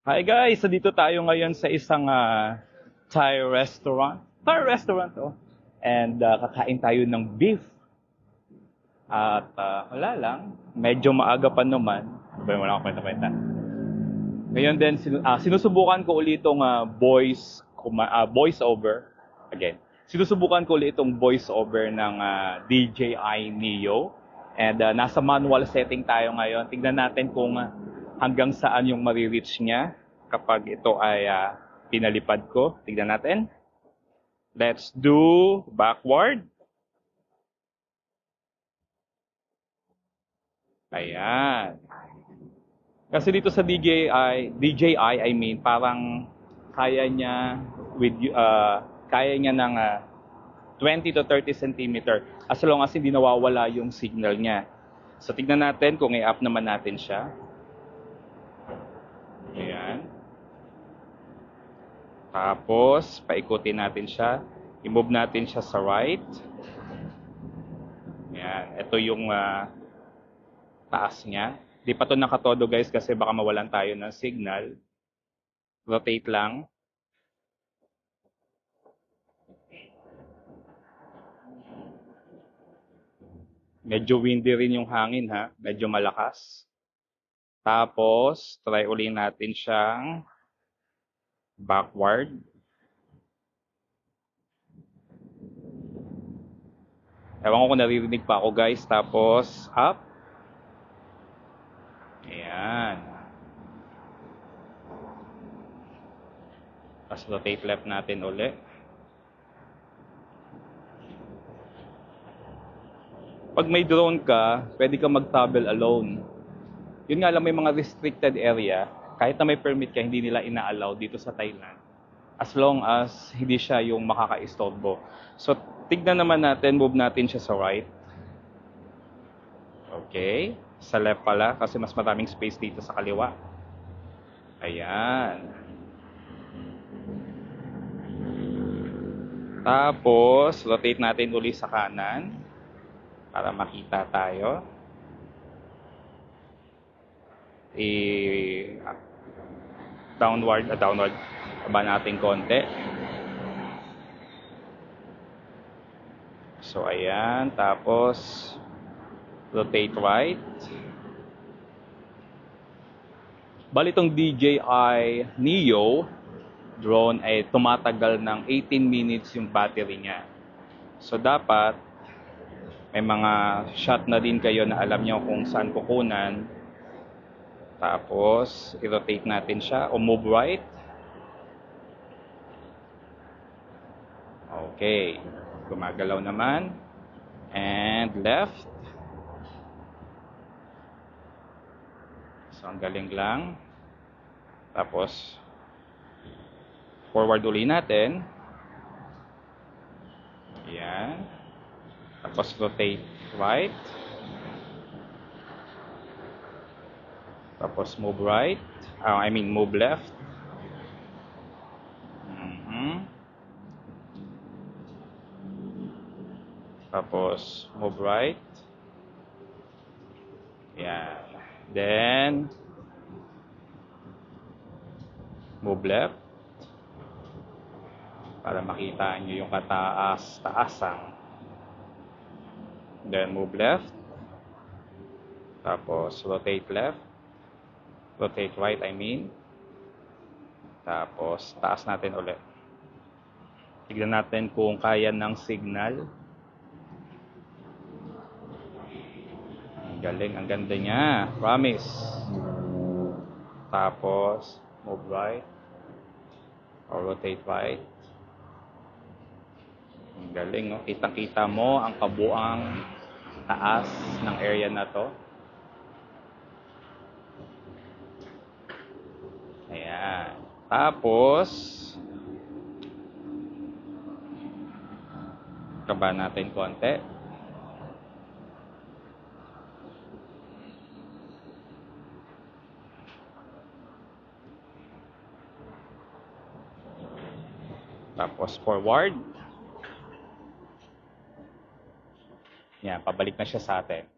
Hi guys! So dito tayo ngayon sa isang Thai restaurant. Thai restaurant, oh. And kakain tayo ng beef. At wala lang, medyo maaga pa naman. Wala akong kwenta-kwenta. Ngayon din, sinusubukan ko ulit itong voice over. Again, sinusubukan ko ulit itong voice over ng DJI Neo. And nasa manual setting tayo ngayon. Tignan natin kung hanggang saan yung marireach niya kapag ito ay pinalipad ko. Tignan natin. Let's do backward. Ayan. Kasi dito sa DJI, I mean, parang kaya niya kaya niya ng 20 to 30 centimeter as long as hindi nawawala yung signal niya. So tignan natin kung i-up naman natin siya. Ayan. Tapos, paikutin natin siya. I-move natin siya sa right. Ayan. Ito yung taas niya. Di pa ito nakatodo guys kasi baka mawalan tayo ng signal. Rotate lang. Medyo windy rin yung hangin ha. Medyo malakas. Tapos, try uli natin siyang backward. Ewan ko kung naririnig pa ako guys. Tapos, up. Ayan. Tapos rotate left natin uli. Pag may drone ka, pwede ka mag-travel alone. Yun nga lang, may mga restricted area. Kahit na may permit ka, hindi nila ina-allow dito sa Thailand. As long as hindi siya yung makaka-istorbo. So, tignan naman natin, move natin siya sa right. Okay. Sa left pala, kasi mas maraming space dito sa kaliwa. Ayan. Tapos, rotate natin uli sa kanan para makita tayo. Downward, baba natin konti. So, ayan. Tapos, rotate right. Bali itong DJI Neo drone ay tumatagal ng 18 minutes yung battery niya. So, dapat may mga shot na din kayo na alam nyo kung saan kukunan. Tapos, i-rotate natin siya o move right. Okay. Gumagalaw naman. And left. So, ang galing lang. Tapos, forward uli natin. Ayan. Tapos, rotate right. Tapos, move right. Move left. Tapos, move right. Ayan. Then, move left. Para makita nyo yung kataas-taasan. Then, move left. Tapos, rotate left. Rotate right, Tapos, taas natin ulit. Tignan natin kung kaya ng signal. Ang galing, ang ganda niya. Promise. Tapos, move right. Or rotate right. Ang galing, no? Kitang-kita mo ang kabuang taas ng area na to. Ayan. Tapos, kaba natin konti. Tapos, forward. Yan, pabalik na siya sa atin.